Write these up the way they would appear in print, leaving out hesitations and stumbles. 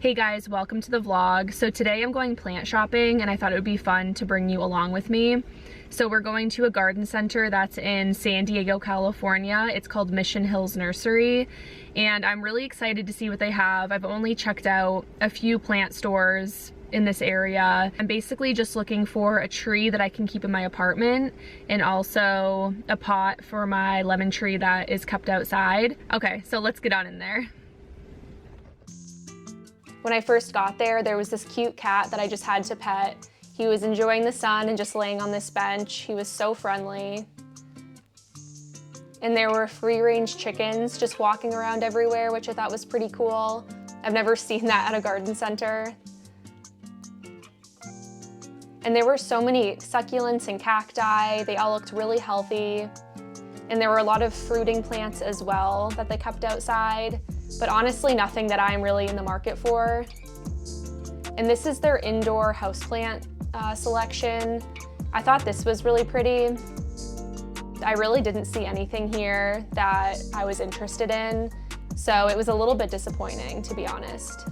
Hey guys, welcome to the vlog. So today I'm going plant shopping and I thought it would be fun to bring you along with me. So we're going to a garden center that's in San Diego, California. It's called Mission Hills Nursery and I'm really excited to see what they have. I've only checked out a few plant stores in this area. I'm basically just looking for a tree that I can keep in my apartment and also a pot for my lemon tree that is kept outside. Okay, so let's get on in there. When I first got there was this cute cat that I just had to pet. He was enjoying the sun and just laying on this bench. He was so friendly. And there were free-range chickens just walking around everywhere, which I thought was pretty cool. I've never seen that at a garden center. And there were so many succulents and cacti. They all looked really healthy. And there were a lot of fruiting plants as well that they kept outside, but honestly nothing that I'm really in the market for. And this is their indoor houseplant selection. I thought this was really pretty. I really didn't see anything here that I was interested in, so it was a little bit disappointing, to be honest.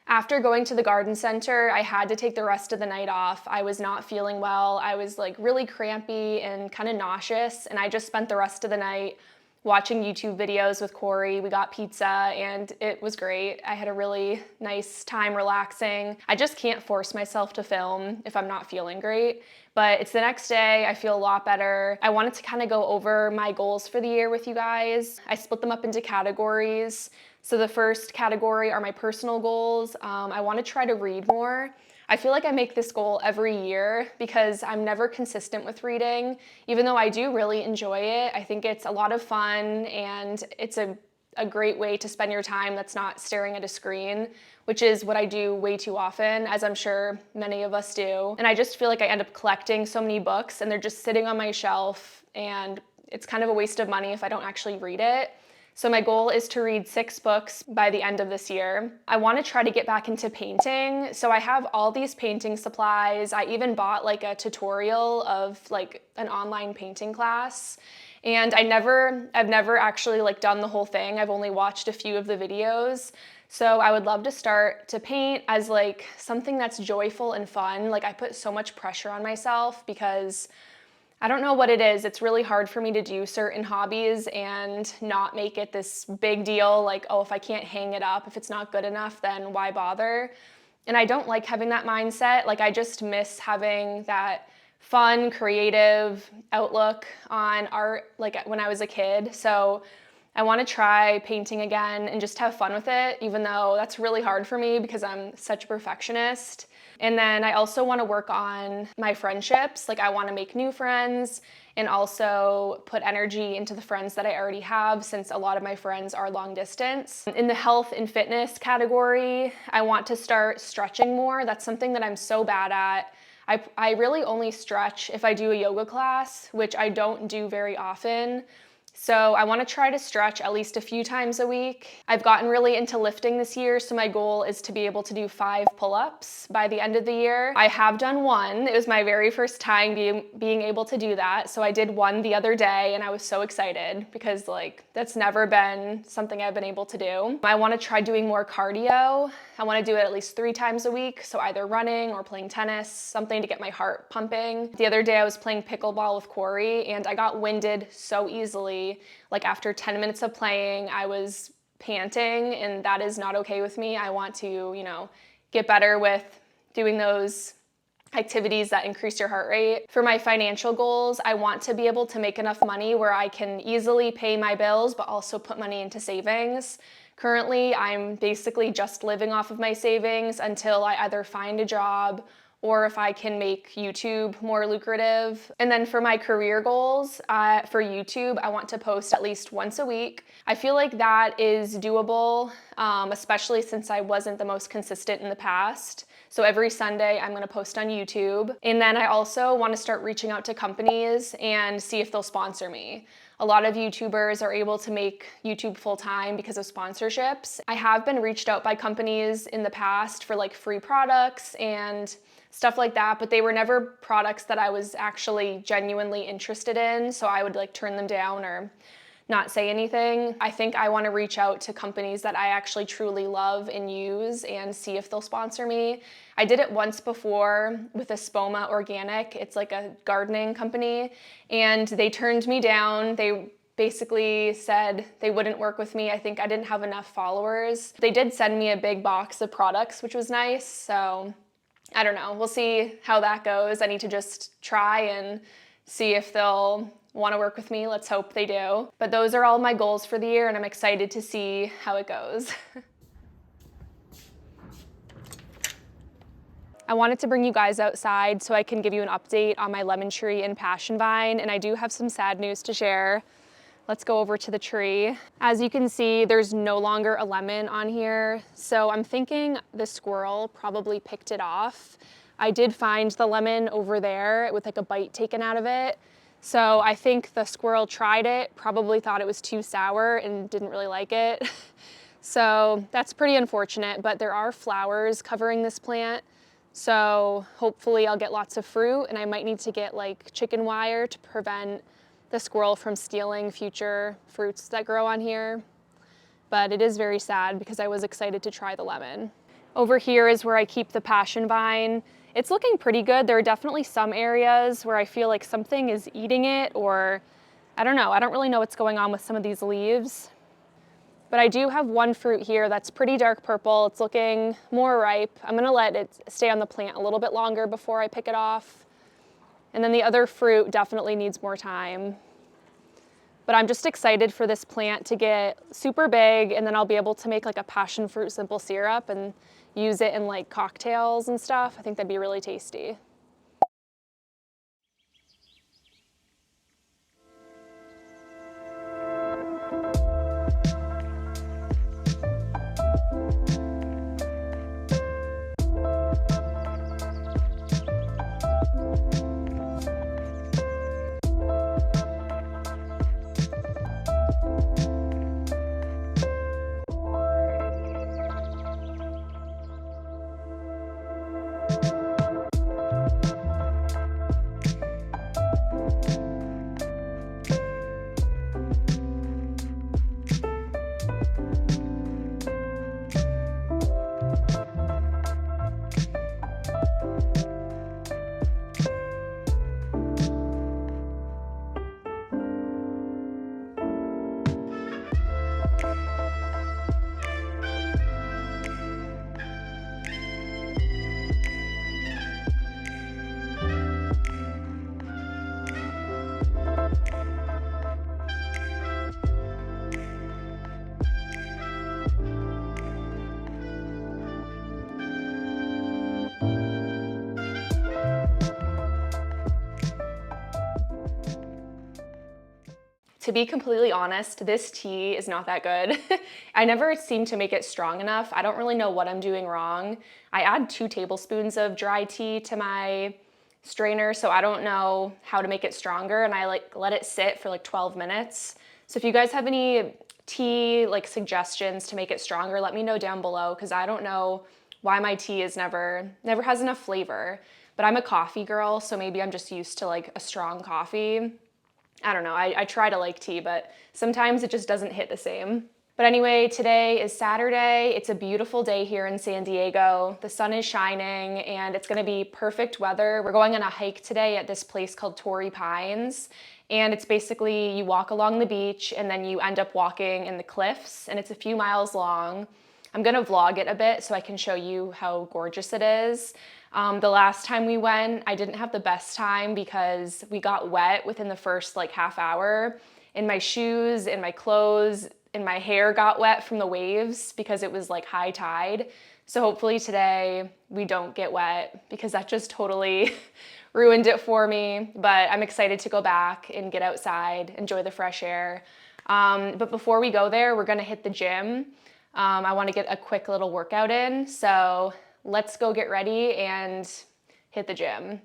After going to the garden center, I had to take the rest of the night off. I was not feeling well. I was like really crampy and kind of nauseous, and I just spent the rest of the night watching YouTube videos with Corey. We got pizza and it was great. I had a really nice time relaxing. I just can't force myself to film if I'm not feeling great, but it's the next day. I feel a lot better. I wanted to kind of go over my goals for the year with you guys. I split them up into categories. So the first category are my personal goals. I want to try to read more. I feel like I make this goal every year because I'm never consistent with reading, even though I do really enjoy it. I think it's a lot of fun and it's a great way to spend your time that's not staring at a screen, which is what I do way too often, as I'm sure many of us do. And I just feel like I end up collecting so many books and they're just sitting on my shelf and it's kind of a waste of money if I don't actually read it. So my goal is to read 6 books by the end of this year. I want to try to get back into painting. So I have all these painting supplies. I even bought like a tutorial of like an online painting class. And I've never actually like done the whole thing. I've only watched a few of the videos. So I would love to start to paint as like something that's joyful and fun. Like I put so much pressure on myself because I don't know what it is. It's really hard for me to do certain hobbies and not make it this big deal, like, oh, if I can't hang it up, if it's not good enough, then why bother? And I don't like having that mindset. Like, I just miss having that fun, creative outlook on art, like when I was a kid. So I want to try painting again and just have fun with it, even though that's really hard for me because I'm such a perfectionist. And then I also want to work on my friendships. Like I want to make new friends and also put energy into the friends that I already have, since a lot of my friends are long distance. In the health and fitness category, I want to start stretching more. That's something that I'm so bad at. I really only stretch if I do a yoga class, which I don't do very often. So I want to try to stretch at least a few times a week. I've gotten really into lifting this year, so my goal is to be able to do 5 pull-ups by the end of the year. I have done 1. It was my very first time being able to do that. So I did 1 the other day and I was so excited because like that's never been something I've been able to do. I want to try doing more cardio. I want to do it at least 3 times a week. So either running or playing tennis, something to get my heart pumping. The other day I was playing pickleball with Corey and I got winded so easily. Like after 10 minutes of playing, I was panting, and that is not okay with me. I want to, get better with doing those activities that increase your heart rate. For my financial goals, I want to be able to make enough money where I can easily pay my bills, but also put money into savings. Currently, I'm basically just living off of my savings until I either find a job or if I can make YouTube more lucrative. And then for my career goals, for YouTube, I want to post at least once a week. I feel like that is doable, especially since I wasn't the most consistent in the past. So every Sunday, I'm gonna post on YouTube. And then I also wanna start reaching out to companies and see if they'll sponsor me. A lot of YouTubers are able to make YouTube full-time because of sponsorships. I have been reached out by companies in the past for like free products and stuff like that, but they were never products that I was actually genuinely interested in, so I would like turn them down or not say anything. I think I want to reach out to companies that I actually truly love and use and see if they'll sponsor me. I did it once before with Espoma Organic. It's like a gardening company, and they turned me down. They basically said they wouldn't work with me. I think I didn't have enough followers. They did send me a big box of products, which was nice. So I don't know. We'll see how that goes. I need to just try and see if they'll want to work with me. Let's hope they do. But those are all my goals for the year, and I'm excited to see how it goes. I wanted to bring you guys outside so I can give you an update on my lemon tree and passion vine, and I do have some sad news to share. Let's go over to the tree. As you can see, there's no longer a lemon on here, so I'm thinking the squirrel probably picked it off. I did find the lemon over there with like a bite taken out of it, so I think the squirrel tried it, probably thought it was too sour and didn't really like it. So that's pretty unfortunate, but there are flowers covering this plant, so hopefully I'll get lots of fruit, and I might need to get like chicken wire to prevent the squirrel from stealing future fruits that grow on here. But it is very sad because I was excited to try the lemon. Over here is where I keep the passion vine. It's looking pretty good. There are definitely some areas where I feel like something is eating it, or I don't know. I don't really know what's going on with some of these leaves. But I do have one fruit here that's pretty dark purple. It's looking more ripe. I'm gonna let it stay on the plant a little bit longer before I pick it off. And then the other fruit definitely needs more time. But I'm just excited for this plant to get super big, and then I'll be able to make like a passion fruit simple syrup and use it in like cocktails and stuff. I think that'd be really tasty. To be completely honest, this tea is not that good. I never seem to make it strong enough. I don't really know what I'm doing wrong. I add 2 tablespoons of dry tea to my strainer, so I don't know how to make it stronger, and I like let it sit for like 12 minutes. So if you guys have any tea like suggestions to make it stronger, let me know down below, because I don't know why my tea is never has enough flavor. But I'm a coffee girl, so maybe I'm just used to like a strong coffee. I don't know, I try to like tea, but sometimes it just doesn't hit the same. But anyway, today is Saturday. It's a beautiful day here in San Diego. The sun is shining and it's gonna be perfect weather. We're going on a hike today at this place called Torrey Pines. And it's basically, you walk along the beach and then you end up walking in the cliffs, and it's a few miles long. I'm gonna vlog it a bit so I can show you how gorgeous it is. The last time we went, I didn't have the best time because we got wet within the first like half hour. And my shoes and my clothes and my hair got wet from the waves because it was like high tide. So hopefully today we don't get wet, because that just totally ruined it for me. But I'm excited to go back and get outside, enjoy the fresh air. But before we go there, we're gonna hit the gym. I wanna get a quick little workout in. So let's go get ready and hit the gym.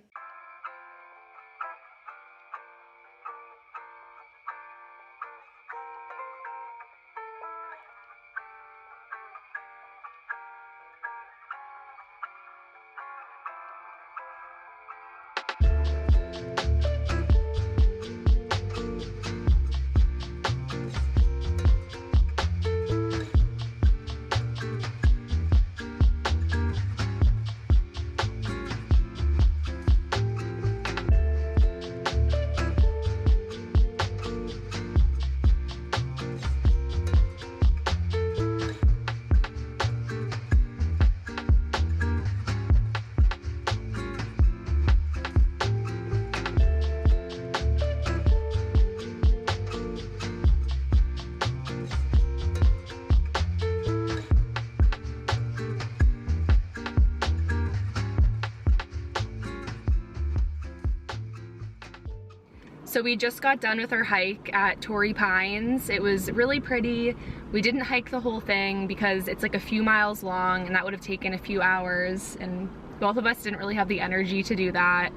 So we just got done with our hike at Torrey Pines. It was really pretty. We didn't hike the whole thing because it's like a few miles long and that would have taken a few hours, and both of us didn't really have the energy to do that.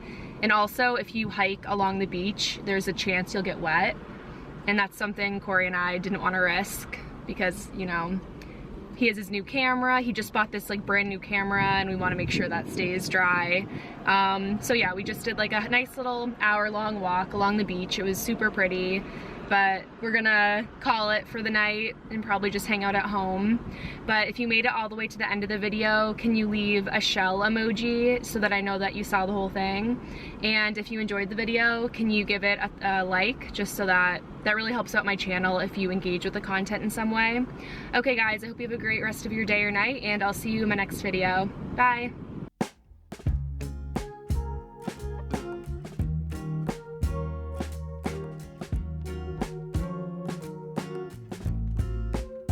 And also, if you hike along the beach, there's a chance you'll get wet. And that's something Corey and I didn't want to risk because, you know, he has his new camera. He just bought this like brand new camera and we want to make sure that stays dry. So yeah, we just did like a nice little hour-long walk along the beach. It was super pretty, but we're gonna call it for the night and probably just hang out at home. But if you made it all the way to the end of the video, can you leave a shell emoji so that I know that you saw the whole thing? And if you enjoyed the video, can you give it a like, just so that really helps out my channel if you engage with the content in some way. Okay guys, I hope you have a great rest of your day or night, and I'll see you in my next video. Bye.